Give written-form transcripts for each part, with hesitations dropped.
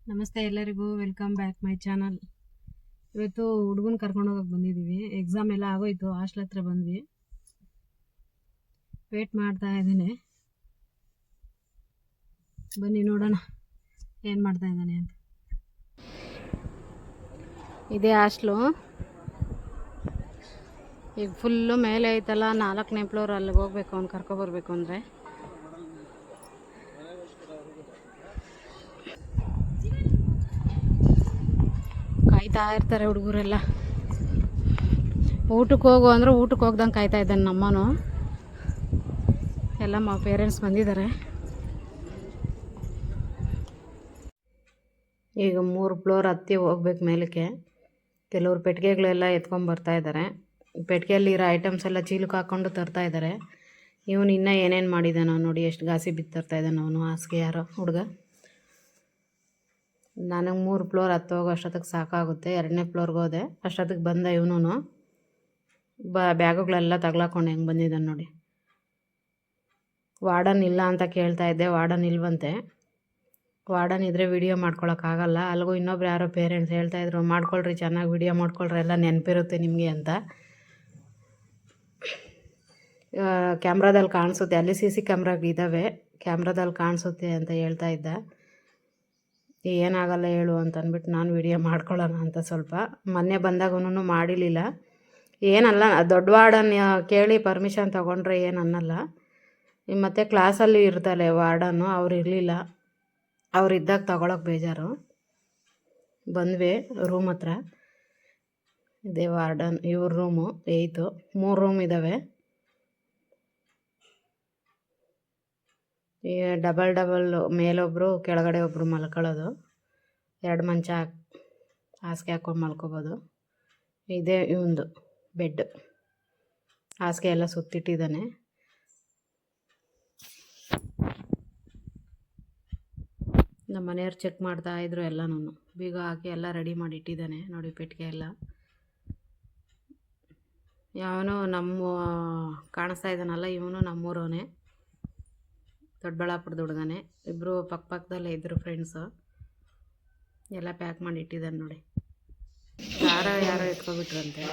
ನಮಸ್ತೆ ಎಲ್ಲರಿಗೂ, welcome back my channel. ಇವತ್ತು ಹುಡುಗನ ಕರ್ಕೊಂಡು ಹೋಗಕ್ಕೆ ಬಂದಿದ್ದೀವಿ. ಎಕ್ಸಾಮ್ ಎಲ್ಲ ಆಗೋಯ್ತು, ಹಾಸ್ಟೆಲ್ ಹತ್ರ ಬಂದ್ವಿ. ವೇಟ್ ಮಾಡ್ತಾ ಇದ್ದೀನಿ, ಬನ್ನಿ ನೋಡೋಣ ಏನು ಮಾಡ್ತಾ ಇದ್ದಾನೆ ಅಂತ. ಇದೇ ಹಾಸ್ಟ್ಲು, ಈಗ ಫುಲ್ಲು ಮೇಲೆ ಐತಲ್ಲ, 4ನೇ ಫ್ಲೋರ್. ಅಲ್ಲಿಗೆ ಹೋಗ್ಬೇಕು, ಅವ್ನು ಕರ್ಕೊಬರ್ಬೇಕು ಅಂದರೆ. ಕಾಯ್ತಾ ಇರ್ತಾರೆ ಹುಡುಗರೆಲ್ಲ. ಊಟಕ್ಕೆ ಹೋಗು ಅಂದ್ರೆ ಊಟಕ್ಕೆ ಹೋಗ್ದಂಗೆ ಕಾಯ್ತಾ ಇದ್ದಾನೆ ನಮ್ಮನು. ಎಲ್ಲ ಪೇರೆಂಟ್ಸ್ ಬಂದಿದ್ದಾರೆ. ಈಗ 3 ಫ್ಲೋರ್ ಹತ್ತಿ ಹೋಗ್ಬೇಕು ಮೇಲಕ್ಕೆ. ಕೆಲವರು ಪೆಟ್ಟಿಗೆಗಳೆಲ್ಲ ಎತ್ಕೊಂಡ್ಬರ್ತಾ ಇದ್ದಾರೆ. ಪೆಟ್ಟಿಗೆಯಲ್ಲಿರೋ ಐಟಮ್ಸ್ ಎಲ್ಲ ಚೀಲಕ್ಕೆ ಹಾಕ್ಕೊಂಡು ತರ್ತಾ ಇದ್ದಾರೆ. ಇವನು ಇನ್ನೂ ಏನೇನು ಮಾಡಿದ್ದಾನೋ ನೋಡಿ, ಎಷ್ಟು ಗಾಸಿ ಬಿತ್ತರ್ತಾ ಇದ್ದಾನೆ ಅವನು. ಹಾಸಿಗೆ ಯಾರೋ ಹುಡುಗ. ನನಗೆ 3 ಫ್ಲೋರ್ ಹತ್ತು ಹೋಗೋ ಅಷ್ಟೊತ್ತಿಗೆ ಸಾಕಾಗುತ್ತೆ. 2ನೇ ಫ್ಲೋರ್ಗೆ ಹೋದೆ, ಅಷ್ಟೊತ್ತಿಗೆ ಬಂದ ಇವನು. ಬ್ಯಾಗುಗಳೆಲ್ಲ ತಗ್ಲಾಕೊಂಡು ಹೆಂಗೆ ಬಂದಿದ್ದಾನೆ ನೋಡಿ. ವಾರ್ಡನ್ ಇಲ್ಲ ಅಂತ ಕೇಳ್ತಾ ಇದ್ದೆ, ವಾರ್ಡನ್ ಇಲ್ವಂತೆ. ವಾರ್ಡನ್ ಇದ್ದರೆ ವಿಡಿಯೋ ಮಾಡ್ಕೊಳಕ್ಕಾಗಲ್ಲ. ಅಲ್ಲಿಗೂ ಇನ್ನೊಬ್ರು ಯಾರೋ ಪೇರೆಂಟ್ಸ್ ಹೇಳ್ತಾಯಿದ್ರು, ಮಾಡ್ಕೊಳ್ರಿ, ಚೆನ್ನಾಗಿ ವಿಡಿಯೋ ಮಾಡ್ಕೊಳ್ರಿ, ಎಲ್ಲ ನೆನಪಿರುತ್ತೆ ನಿಮಗೆ ಅಂತ. ಕ್ಯಾಮ್ರಾದಲ್ಲಿ ಕಾಣಿಸುತ್ತೆ, ಅಲ್ಲಿ CC ಕ್ಯಾಮ್ರಾಗಿದ್ದಾವೆ, ಕ್ಯಾಮ್ರಾದಲ್ಲಿ ಕಾಣಿಸುತ್ತೆ ಅಂತ ಹೇಳ್ತಾ ಇದ್ದ. ಏನಾಗಲ್ಲ ಹೇಳು ಅಂತ ಅಂದ್ಬಿಟ್ಟು ನಾನು ವಿಡಿಯೋ ಮಾಡ್ಕೊಳ್ಳೋಣ ಅಂತ ಸ್ವಲ್ಪ. ಮೊನ್ನೆ ಬಂದಾಗೂ ಮಾಡಿರಲಿಲ್ಲ. ಏನಲ್ಲ, ದೊಡ್ಡ ವಾರ್ಡನ್ ಕೇಳಿ ಪರ್ಮಿಷನ್ ತೊಗೊಂಡ್ರೆ ಏನು ಅನ್ನಲ್ಲ. ಮತ್ತು ಕ್ಲಾಸಲ್ಲಿ ಇರ್ತಾರೆ ವಾರ್ಡನ್ನು, ಅವ್ರು ಇರಲಿಲ್ಲ. ಅವ್ರು ಇದ್ದಾಗ ತಗೊಳಕ್ಕೆ ಬೇಜಾರು. ಬಂದ್ವಿ ರೂಮ್ ಹತ್ರ. ಇದೇ ವಾರ್ಡನ್, ಇವ್ರ ರೂಮು 8. 3 ರೂಮ್ ಇದ್ದಾವೆ. ಈ ಡಬಲ್ ಮೇಲೊಬ್ಬರು ಕೆಳಗಡೆ ಒಬ್ಬರು ಮಲ್ಕೊಳ್ಳೋದು. 2 ಮಂಚ ಹಾಸಿಗೆ ಹಾಕ್ಕೊಂಡು ಮಲ್ಕೋಬೋದು. ಇದೇ ಇವಂದು ಬೆಡ್. ಹಾಸಿಗೆ ಎಲ್ಲ ಸುತ್ತಿಟ್ಟಿದ್ದಾನೆ. ನಮ್ಮ ಮನೆಯವ್ರು ಚೆಕ್ ಮಾಡ್ತಾಯಿದ್ರು ಎಲ್ಲನೂ. ಬೀಗ ಹಾಕಿ ಎಲ್ಲ ರೆಡಿ ಮಾಡಿ ಇಟ್ಟಿದ್ದಾನೆ ನೋಡಿ. ಪೆಟ್ಟಿಗೆ ಎಲ್ಲ ಯಾವನೋ ನಮ್ಮ ಕಾಣಿಸ್ತಾ ಇದ್ದಾನಲ್ಲ, ಇವನು ನಮ್ಮೂರವನೇ, ದೊಡ್ಡಬಳ್ಳಾಪುರದ ಹುಡುಗನೇ. ಇಬ್ಬರು ಪಕ್ಕದಲ್ಲೇ ಇದ್ದರು ಫ್ರೆಂಡ್ಸು. ಎಲ್ಲ ಪ್ಯಾಕ್ ಮಾಡಿ ಇಟ್ಟಿದ್ದಾನೆ ನೋಡಿ. ಯಾರೋ ಎತ್ಕೊಬಿಟ್ರಂತೆ.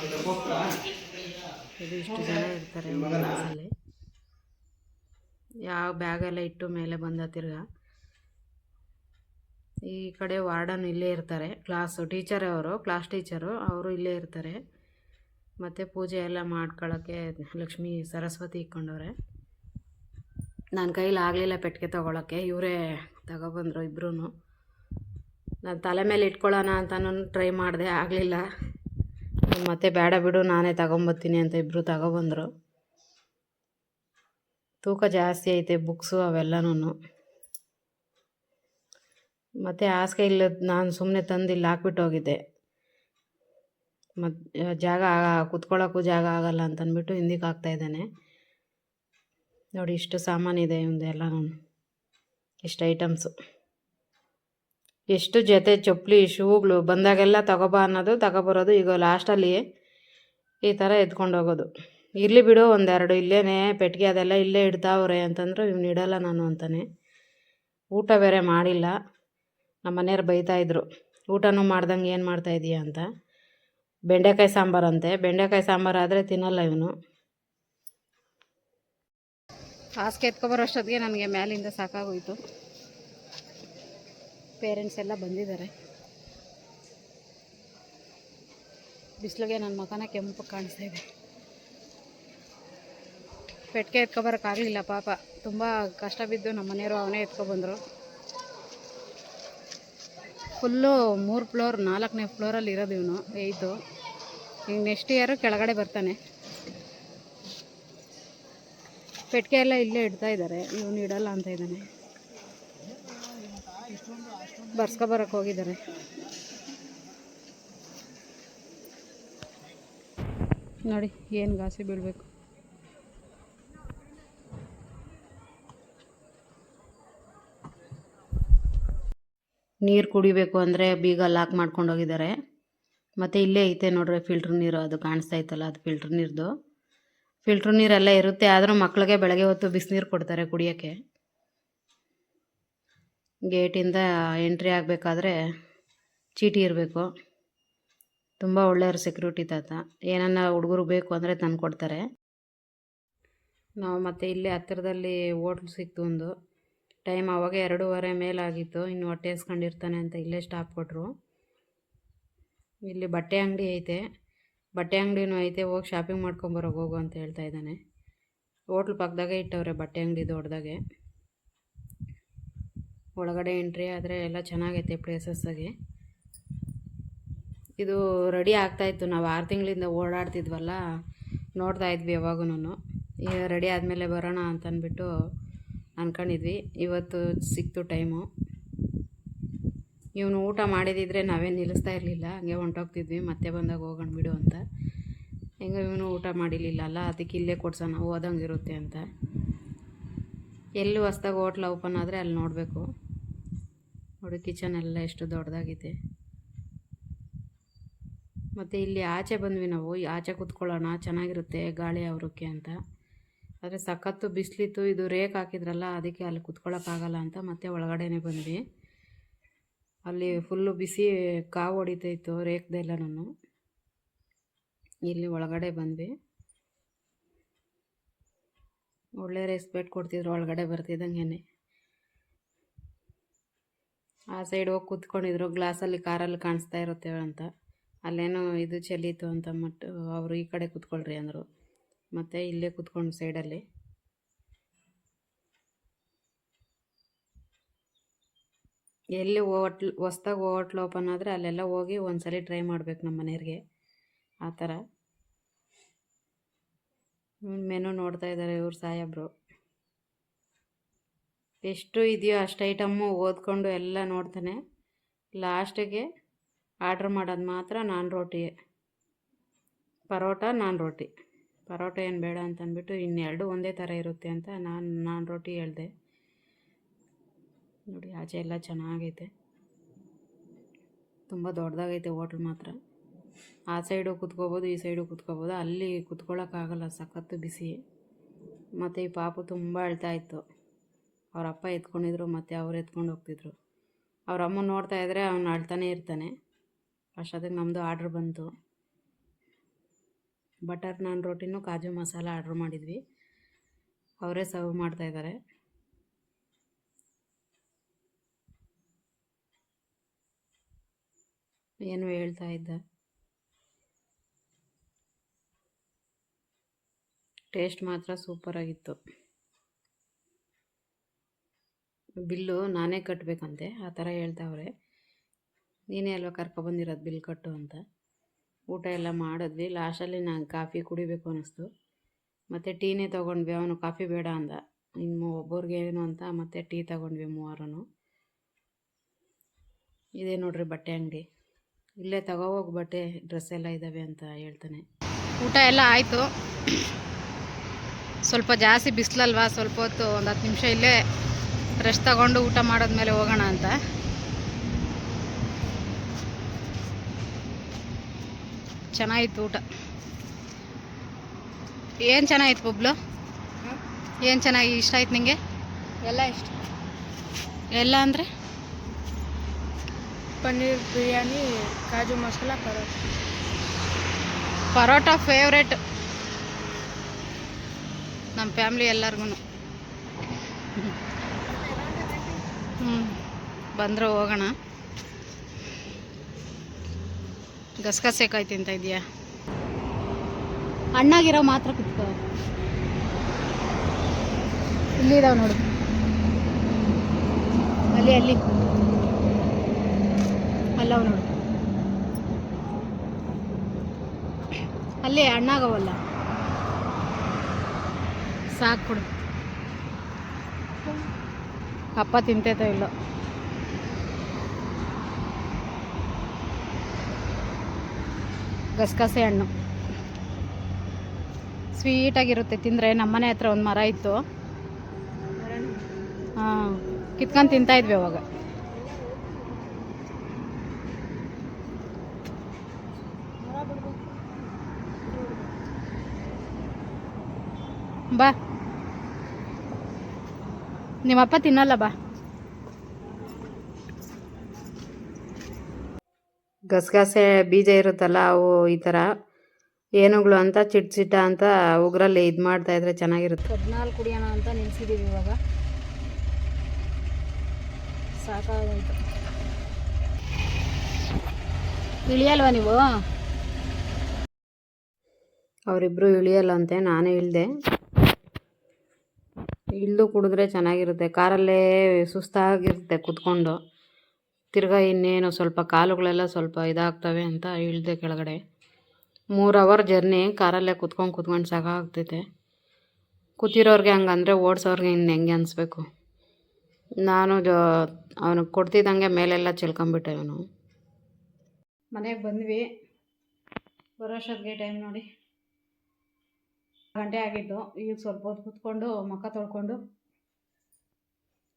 ಇದು ಇಷ್ಟು ಜನ ಇರ್ತಾರೆ ಒಂದು ಕ್ಲಾಸಲ್ಲಿ. ಯಾವ ಬ್ಯಾಗೆಲ್ಲ ಇಟ್ಟು ಮೇಲೆ ಬಂದ ತಿರ್ಗ. ಈ ಕಡೆ ವಾರ್ಡನ್ ಇಲ್ಲೇ ಇರ್ತಾರೆ, ಕ್ಲಾಸು ಟೀಚರ್ ಅವರು, ಕ್ಲಾಸ್ ಟೀಚರು ಅವರು ಇಲ್ಲೇ ಇರ್ತಾರೆ. ಮತ್ತು ಪೂಜೆ ಎಲ್ಲ ಮಾಡ್ಕೊಳ್ಳೋಕ್ಕೆ ಲಕ್ಷ್ಮೀ ಸರಸ್ವತಿ ಇಟ್ಕೊಂಡವ್ರೆ. ನನ್ನ ಕೈಲಿ ಆಗಲಿಲ್ಲ ಪೆಟ್ಟಿಗೆ ತೊಗೊಳಕ್ಕೆ, ಇವರೇ ತಗೊಬಂದರು ಇಬ್ಬರೂ. ನಾನು ತಲೆ ಮೇಲೆ ಇಟ್ಕೊಳ್ಳೋಣ ಅಂತನೂ ಟ್ರೈ ಮಾಡಿದೆ, ಆಗಲಿಲ್ಲ. ಮತ್ತು ಬೇಡ ಬಿಡು, ನಾನೇ ತಗೊಂಬರ್ತೀನಿ ಅಂತ ಇಬ್ಬರು ತಗೊಬಂದರು. ತೂಕ ಜಾಸ್ತಿ ಐತೆ ಬುಕ್ಸು ಅವೆಲ್ಲನೂ. ಮತ್ತು ಹಾಸಿಗೆ ಇಲ್ಲದ ನಾನು ಸುಮ್ಮನೆ ತಂದು ಇಲ್ಲಿ ಹಾಕ್ಬಿಟ್ಟು ಹೋಗಿದ್ದೆ. ಮತ್ತು ಜಾಗ ಕುತ್ಕೊಳ್ಳೋಕ್ಕೂ ಜಾಗ ಆಗಲ್ಲ ಅಂತಂದ್ಬಿಟ್ಟು ಹಿಂದಕ್ಕೆ ಹಾಕ್ತಾಯಿದ್ದಾನೆ ನೋಡಿ. ಇಷ್ಟು ಸಾಮಾನಿದೆ ಇವಂದು ಎಲ್ಲನೂ, ಇಷ್ಟು ಐಟಮ್ಸು, ಎಷ್ಟು ಜೊತೆ ಚಪ್ಪಲಿ ಶೂಗಳು ಬಂದಾಗೆಲ್ಲ ತಗೊಬಾ ಅನ್ನೋದು, ತಗೊಬರೋದು. ಈಗ ಲಾಸ್ಟಲ್ಲಿ ಈ ಥರ ಎತ್ಕೊಂಡು ಹೋಗೋದು. ಇರಲಿ ಬಿಡು, 1-2 ಇಲ್ಲೇ ಪೆಟ್ಟಿಗೆ ಅದೆಲ್ಲ ಇಲ್ಲೇ ಇಡ್ತಾವ್ರೆ ಅಂತಂದ್ರೆ ಇವ್ನು ಇಡಲ್ಲ ನಾನು ಅಂತಾನೆ. ಊಟ ಬೇರೆ ಮಾಡಿಲ್ಲ. ನಮ್ಮ ಮನೆಯವ್ರು ಬೈತಾಯಿದ್ರು, ಊಟನೂ ಮಾಡ್ದಂಗೆ ಏನು ಮಾಡ್ತಾಯಿದ್ದೀಯ ಅಂತ. ಬೆಂಡೆಕಾಯಿ ಸಾಂಬಾರಂತೆ. ಬೆಂಡೆಕಾಯಿ ಸಾಂಬಾರು ಆದರೆ ತಿನ್ನಲ್ಲ ಇವನು. ಹಾಸಿಗೆ ಎತ್ಕೊಬರೋ ಅಷ್ಟೊತ್ತಿಗೆ ನನಗೆ ಮ್ಯಾಲಿಂದ ಸಾಕಾಗೋಯ್ತು. ಪೇರೆಂಟ್ಸ್ ಎಲ್ಲ ಬಂದಿದ್ದಾರೆ. ಬಿಸಿಲಿಗೆ ನನ್ನ ಮಖನ ಕೆಂಪು ಕಾಣಿಸ್ತಾ ಇದೆ. ಪೆಟ್ಟಿಗೆ ಎತ್ಕೊಬರೋಕ್ಕಾಗಲಿಲ್ಲ ಪಾಪ, ತುಂಬ ಕಷ್ಟ ಬಿದ್ದು ನಮ್ಮ ಮನೆಯವರು ಅವನೇ ಎತ್ಕೊಬಂದರು. ಫುಲ್ಲು 3 ಫ್ಲೋರ್, 4ನೇ ಫ್ಲೋರಲ್ಲಿ ಇರೋದು ಇವನು 8. ಈಗ ನೆಕ್ಸ್ಟ್ ಇಯರು ಕೆಳಗಡೆ ಬರ್ತಾನೆ. ಪೆಟ್ಟಿಗೆ ಎಲ್ಲ ಇಲ್ಲೇ ಇಡ್ತಾ ಇದ್ದಾರೆ, ಇವನು ಇಡಲ್ಲ ಅಂತ ಇದ್ದಾನೆ. ಬರ್ಸ್ಕೊಬರಕ್ಕೆ ಹೋಗಿದ್ದಾರೆ. ನೋಡಿ ಏನು ಗಾಸಿ ಬೀಳಬೇಕು. ನೀರು ಕುಡಿಬೇಕು ಅಂದರೆ ಬೀಗ ಲಾಕ್ ಮಾಡ್ಕೊಂಡು ಹೋಗಿದ್ದಾರೆ. ಮತ್ತು ಇಲ್ಲೇ ಐತೆ ನೋಡ್ರಿ ಫಿಲ್ಟ್ರ್ ನೀರು, ಅದು ಕಾಣಿಸ್ತಾ ಇತ್ತಲ್ಲ, ಅದು ಫಿಲ್ಟ್ರ್ ನೀರ್ದು. ಫಿಲ್ಟ್ರ್ ನೀರೆಲ್ಲ ಇರುತ್ತೆ, ಆದರೂ ಮಕ್ಕಳಿಗೆ ಬೆಳಗ್ಗೆ ಹೊತ್ತು ಬಿಸಿನೀರು ಕೊಡ್ತಾರೆ ಕುಡಿಯೋಕ್ಕೆ. ಗೇಟಿಂದ ಎಂಟ್ರಿ ಆಗಬೇಕಾದ್ರೆ ಚೀಟಿ ಇರಬೇಕು. ತುಂಬ ಒಳ್ಳೆಯವ್ರು ಸೆಕ್ಯೂರಿಟಿ ತಾತ. ಏನನ್ನ ಹುಡುಗರು ಬೇಕು ಅಂದರೆ ತಂದು ಕೊಡ್ತಾರೆ. ನಾವು ಮತ್ತೆ ಇಲ್ಲಿ ಹತ್ತಿರದಲ್ಲಿ ಹೋಟ್ಲು ಸಿಕ್ತು ಒಂದು. ಟೈಮ್ ಆವಾಗ 2:30 ಮೇಲಾಗಿತ್ತು. ಇನ್ನು ಹೊಟ್ಟೆ ಹಸ್ಕೊಂಡಿರ್ತಾನೆ ಅಂತ ಇಲ್ಲೇ ಸ್ಟಾಪ್ ಕೊಟ್ಟರು. ಇಲ್ಲಿ ಬಟ್ಟೆ ಅಂಗಡಿ ಐತೆ, ಬಟ್ಟೆ ಅಂಗಡಿನೂ ಐತೆ, ಹೋಗಿ ಶಾಪಿಂಗ್ ಮಾಡ್ಕೊಂಬರೋಗಿ ಹೋಗು ಅಂತ ಹೇಳ್ತಾ ಇದ್ದಾನೆ. ಹೋಟ್ಲು ಪಕ್ಕದಾಗೆ ಇಟ್ಟವ್ರೆ ಬಟ್ಟೆ ಅಂಗಡಿ ದೊಡ್ಡದಾಗೆ. ಒಳಗಡೆ ಎಂಟ್ರಿ ಆದರೆ ಎಲ್ಲ ಚೆನ್ನಾಗೈತೆ ಪ್ಲೇಸಸ್ಸಾಗಿ. ಇದು ರೆಡಿ ಆಗ್ತಾಯಿತ್ತು. ನಾವು 6 ತಿಂಗಳಿಂದ ಓಡಾಡ್ತಿದ್ವಲ್ಲ, ನೋಡ್ತಾ ಇದ್ವಿ ಯಾವಾಗೂ. ಈಗ ರೆಡಿ ಆದಮೇಲೆ ಬರೋಣ ಅಂತಂದ್ಬಿಟ್ಟು ಅಂದ್ಕೊಂಡಿದ್ವಿ. ಇವತ್ತು ಸಿಕ್ತು ಟೈಮು. ಇವನು ಊಟ ಮಾಡಿದಿದ್ರೆ ನಾವೇನು ನಿಲ್ಲಿಸ್ತಾ ಇರಲಿಲ್ಲ, ಹಂಗೆ ಹೊಂಟೋಗ್ತಿದ್ವಿ. ಮತ್ತೆ ಬಂದಾಗ ಹೋಗೋಣ ಬಿಡು ಅಂತ. ಹೆಂಗೆ ಇವನು ಊಟ ಮಾಡಿರಲಿಲ್ಲ, ಅದಕ್ಕೆ ಇಲ್ಲೇ ಕೊಡ್ಸೋಣ ಹೋದಂಗೆ ಇರುತ್ತೆ ಅಂತ. ಎಲ್ಲಿ ಹೊಸ್ದಾಗಿ ಹೋಟ್ಲ್ ಓಪನ್ ಆದರೆ ಅಲ್ಲಿ ನೋಡಬೇಕು. ನೋಡಿ ಕಿಚನ್ ಎಲ್ಲ ಎಷ್ಟು ದೊಡ್ಡದಾಗಿದೆ. ಮತ್ತು ಇಲ್ಲಿ ಆಚೆ ಬಂದ್ವಿ ನಾವು. ಆಚೆ ಕೂತ್ಕೊಳ್ಳೋಣ, ಚೆನ್ನಾಗಿರುತ್ತೆ ಗಾಳಿ ಅವ್ರಕ್ಕೆ ಅಂತ. ಆದರೆ ಸಖತ್ತು ಬಿಸಿಲಿತ್ತು. ಇದು ರೇಕ್ ಹಾಕಿದ್ರಲ್ಲ, ಅದಕ್ಕೆ ಅಲ್ಲಿ ಕೂತ್ಕೊಳ್ಳೋಕ್ಕಾಗಲ್ಲ ಅಂತ ಮತ್ತೆ ಒಳಗಡೆನೇ ಬಂದ್ವಿ. ಅಲ್ಲಿ ಫುಲ್ಲು ಬಿಸಿ ಕಾವು ಹೊಡಿತಾಯಿತ್ತು ರೇಕ್ದೆಲ್ಲನೂ. ಇಲ್ಲಿ ಒಳಗಡೆ ಬಂದ್ವಿ. ಒಳ್ಳೆ ರೆಸ್ಪೆಕ್ಟ್ ಕೊಡ್ತಿದ್ರು ಒಳಗಡೆ ಬರ್ತಿದ್ದಂಗೆ. ಆ ಸೈಡ್ ಹೋಗಿ ಕೂತ್ಕೊಂಡಿದ್ರು. ಗ್ಲಾಸಲ್ಲಿ ಕಾರಲ್ಲಿ ಕಾಣಿಸ್ತಾ ಇರುತ್ತೆ ಅಂತ. ಅಲ್ಲೇನೋ ಇದು ಚೆಲ್ಲಿತ್ತು ಅಂತ ಮಟ್ಟು ಅವರು ಈ ಕಡೆ ಕೂತ್ಕೊಳ್ರಿ ಅಂದರು. ಮತ್ತು ಇಲ್ಲೇ ಕೂತ್ಕೊಂಡು ಸೈಡಲ್ಲಿ. ಎಲ್ಲಿ ಹೊಸ್ದಾಗಿ ಹೋಟ್ಲ್ ಓಪನ್ ಆದರೆ ಅಲ್ಲೆಲ್ಲ ಹೋಗಿ ಒಂದ್ಸಲ ಟ್ರೈ ಮಾಡ್ಬೇಕು ನಮ್ಮ ಮನೆಯವ್ರಿಗೆ. ಆ ಥರ ಮೆನು ನೋಡ್ತಾ ಇದ್ದಾರೆ ಇವ್ರು ಸಾಹೇಬ್ರು. ಎಷ್ಟು ಇದೆಯೋ ಅಷ್ಟು ಐಟಮ್ಮು ಓದ್ಕೊಂಡು ಎಲ್ಲ ನೋಡ್ತಾನೆ. ಲಾಸ್ಟಿಗೆ ಆರ್ಡ್ರ್ ಮಾಡೋದು ಮಾತ್ರ ನಾನ್ ರೋಟಿ, ಪರೋಟ, ನಾನ್ ರೋಟಿ. ಪರೋಟ ಏನು ಬೇಡ ಅಂತಂದ್ಬಿಟ್ಟು ಇನ್ನೆರಡು ಒಂದೇ ಥರ ಇರುತ್ತೆ ಅಂತ ನಾನ್ ರೋಟಿ ಹೇಳಿದೆ. ನೋಡಿ ಆಚೆ ಎಲ್ಲ ಚೆನ್ನಾಗೈತೆ, ತುಂಬ ದೊಡ್ಡದಾಗೈತೆ ಹೋಟ್ಲ್ ಮಾತ್ರ. ಆ ಸೈಡು ಕೂತ್ಕೋಬೋದು, ಈ ಸೈಡು ಕೂತ್ಕೋಬೋದು. ಅಲ್ಲಿ ಕೂತ್ಕೊಳ್ಳೋಕ್ಕಾಗಲ್ಲ, ಸಖತ್ತು ಬಿಸಿ. ಮತ್ತು ಈ ಪಾಪು ತುಂಬ ಅಳ್ತಾಯಿತ್ತು. ಅವ್ರ ಅಪ್ಪ ಎತ್ಕೊಂಡಿದ್ರು, ಮತ್ತು ಅವ್ರು ಎತ್ಕೊಂಡು ಹೋಗ್ತಿದ್ರು. ಅವ್ರ ಅಮ್ಮ ನೋಡ್ತಾ ಇದ್ದರೆ ಅವ್ನು ಅಳ್ತಾನೆ ಇರ್ತಾನೆ. ಅಷ್ಟೊತ್ತಿಗೆ ನಮ್ಮದು ಆರ್ಡ್ರ್ ಬಂತು. ಬಟರ್ ನಾನ್ ರೋಟಿನೂ ಕಾಜು ಮಸಾಲ ಆರ್ಡ್ರ್ ಮಾಡಿದ್ವಿ. ಅವರೇ ಸರ್ವ್ ಮಾಡ್ತಾಯಿದ್ದಾರೆ. ಏನು ಹೇಳ್ತಾ ಇದ್ದ. ಟೇಸ್ಟ್ ಮಾತ್ರ ಸೂಪರಾಗಿತ್ತು. ಬಿಲ್ಲು ನಾನೇ ಕಟ್ಟಬೇಕಂತೆ, ಆ ಥರ ಹೇಳ್ತಾವ್ರೆ. ನೀನೇ ಅಲ್ವಾ ಕರ್ಕೊಬಂದಿರೋದು ಬಿಲ್ ಕಟ್ಟು ಅಂತ. ಊಟ ಎಲ್ಲ ಮಾಡಿದ್ವಿ. ಲಾಸ್ಟಲ್ಲಿ ನಾನು ಕಾಫಿ ಕುಡಿಬೇಕು ಅನ್ನಿಸ್ತು. ಮತ್ತು ಟೀನೇ ತೊಗೊಂಡ್ವಿ. ಅವನು ಕಾಫಿ ಬೇಡ ಅಂದ, ಇನ್ನು ಒಬ್ಬರಿಗೆ ಏನು ಅಂತ ಮತ್ತೆ ಟೀ ತೊಗೊಂಡ್ವಿ ಮೂವರೂ. ಇದೇ ನೋಡ್ರಿ ಬಟ್ಟೆ ಅಂಗಡಿ. ಇಲ್ಲೇ ತಗೋಹೋಗಿ ಬಟ್ಟೆ ಡ್ರೆಸ್ ಎಲ್ಲ ಇದ್ದಾವೆ ಅಂತ ಹೇಳ್ತಾನೆ. ಊಟ ಎಲ್ಲ ಆಯಿತು. ಸ್ವಲ್ಪ ಜಾಸ್ತಿ ಬಿಸಿಲಲ್ವಾ, ಸ್ವಲ್ಪ ಹೊತ್ತು ಒಂದು 10 ನಿಮಿಷ ಇಲ್ಲೇ ರೆಸ್ಟ್ ತಗೊಂಡು ಊಟ ಮಾಡಿದ್ಮೇಲೆ ಹೋಗೋಣ ಅಂತ. ಚೆನ್ನಾಗಿತ್ತು ಊಟ. ಏನು ಚೆನ್ನಾಗಿತ್ತು ಬಬ್ಲು? ಏನು ಚೆನ್ನಾಗಿ ಇಷ್ಟ ಆಯ್ತು ನಿಂಗೆ? ಎಲ್ಲ ಇಷ್ಟ. ಎಲ್ಲ ಅಂದರೆ ಪನ್ನೀರ್ ಬಿರಿಯಾನಿ, ಕಾಜು ಮಸಾಲ, ಪರೋಟ ಫೇವ್ರೆಟ್ ನಮ್ಮ ಫ್ಯಾಮ್ಲಿ ಎಲ್ಲರಿಗೂ. ಬಂದರೆ ಹೋಗೋಣ. ಗಸಗಸೆಕಾಯಿ ತಿಂತ ಇದೆಯಾ? ಹಣ್ಣಾಗಿರೋ ಮಾತ್ರ ಕುತ್ಕೋ. ಇಲ್ಲಿದಾವೆ ನೋಡು, ಅಲ್ಲಿ ಅಲ್ಲವ ನೋಡು, ಅಲ್ಲಿ ಹಣ್ಣಾಗವಲ್ಲ. ಸಾಕು ಕೊಡು. ಅಪ್ಪ ತಿಂತೈತೋ ಇಲ್ಲೋ. ಗಸಗಸೆ ಹಣ್ಣು ಸ್ವೀಟಾಗಿರುತ್ತೆ ತಿಂದರೆ. ನಮ್ಮನೆ ಹತ್ರ ಒಂದು ಮರ ಇತ್ತು, ಹಾಂ, ಕಿತ್ಕೊಂಡು ತಿಂತಾಯಿದ್ವಿ ಅವಾಗ. ಬಾ, ನಿಮ್ಮಪ್ಪ ತಿನ್ನಲ್ಲ, ಬಾ. ಗಸಗಸೆ ಬೀಜ ಇರುತ್ತಲ್ಲ ಅವು ಈ ಥರ ಏನುಗಳು ಅಂತ ಚಿಟ್ಟ ಅಂತ ಉಗ್ರಲ್ಲಿ ಇದು ಮಾಡ್ತಾಯಿದ್ರೆ ಚೆನ್ನಾಗಿರುತ್ತೆ. 14 ಕುಡಿಯೋಣ ಅಂತ ನಿಲ್ಸಿದ್ದೀವಿ. ಇವಾಗ ಸಾಕಾಗೋಯ್ತು. ಇಳಿಯಲ್ವಾ ನೀವು? ಅವರಿಬ್ಬರು ಇಳಿಯಲ್ಲಂತೆ, ನಾನೇ ಇಳಿದೆ. ಇಳಿದು ಕುಡಿದ್ರೆ ಚೆನ್ನಾಗಿರುತ್ತೆ. ಕಾರಲ್ಲೇ ಸುಸ್ತಾಗಿರುತ್ತೆ ಕುತ್ಕೊಂಡು. ತಿರ್ಗಾ ಇನ್ನೇನು ಸ್ವಲ್ಪ ಕಾಲುಗಳೆಲ್ಲ ಸ್ವಲ್ಪ ಇದಾಗ್ತವೆ ಅಂತ ಇಳಿದೆ ಕೆಳಗಡೆ. 3 ಅವರ್ ಜರ್ನಿ ಕಾರಲ್ಲೇ ಕುತ್ಕೊಂಡು ಸಾಕಾಗ್ತೈತೆ. ಕೂತಿರೋರಿಗೆ ಹಂಗಂದರೆ ಓಡಿಸೋರ್ಗೆ ಇನ್ನು ಹೆಂಗೆ ಅನಿಸ್ಬೇಕು. ನಾನು ಅವನಿಗೆ ಕೊಡ್ತಿದ್ದಂಗೆ ಮೇಲೆಲ್ಲ ಚೆಲ್ಕೊಂಬಿಟ್ಟೆ. ಅವನು ಮನೆಗೆ ಬಂದ್ವಿ. ಬರೋಷ್ಟೊತ್ತಿಗೆ ಟೈಮ್ ನೋಡಿ 1 ಗಂಟೆ ಆಗಿತ್ತು. ಈಗ ಸ್ವಲ್ಪ ಹೊತ್ತು ಕೂತ್ಕೊಂಡು ಮುಖ ತೊಳ್ಕೊಂಡು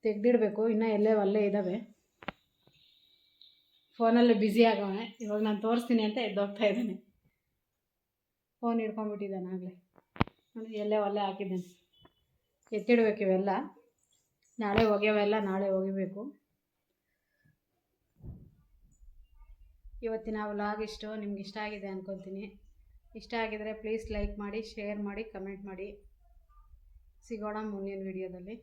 ತೆಗ್ದಿಡಬೇಕು. ಇನ್ನೂ ಅಲ್ಲೇ ಇದ್ದಾವೆ. ಫೋನಲ್ಲಿ ಬ್ಯುಸಿ ಆಗವೆ. ಇವಾಗ ನಾನು ತೋರಿಸ್ತೀನಿ ಅಂತ ಎದ್ದೋಗ್ತಾ ಇದ್ದಾನೆ. ಫೋನ್ ಹಿಡ್ಕೊಂಡ್ಬಿಟ್ಟಿದ್ದಾನೆ ಆಗಲೇ. ಒಲೆ ಹಾಕಿದ್ದಾನೆ. ಎತ್ತಿಡ್ಬೇಕು ಇವೆಲ್ಲ. ನಾಳೆ ಒಗೆವೆಲ್ಲ ನಾಳೆ ಒಗಿಬೇಕು. ಇವತ್ತಿನ ವ್ಲಾಗ್ ಇಷ್ಟು. ನಿಮ್ಗೆ ಇಷ್ಟ ಆಗಿದೆ ಅಂದ್ಕೊತೀನಿ. ಇಷ್ಟ ಆಗಿದರೆ ಪ್ಲೀಸ್ ಲೈಕ್ ಮಾಡಿ, ಶೇರ್ ಮಾಡಿ, ಕಮೆಂಟ್ ಮಾಡಿ. ಸಿಗೋಣ ಮುಂದಿನ ವಿಡಿಯೋದಲ್ಲಿ.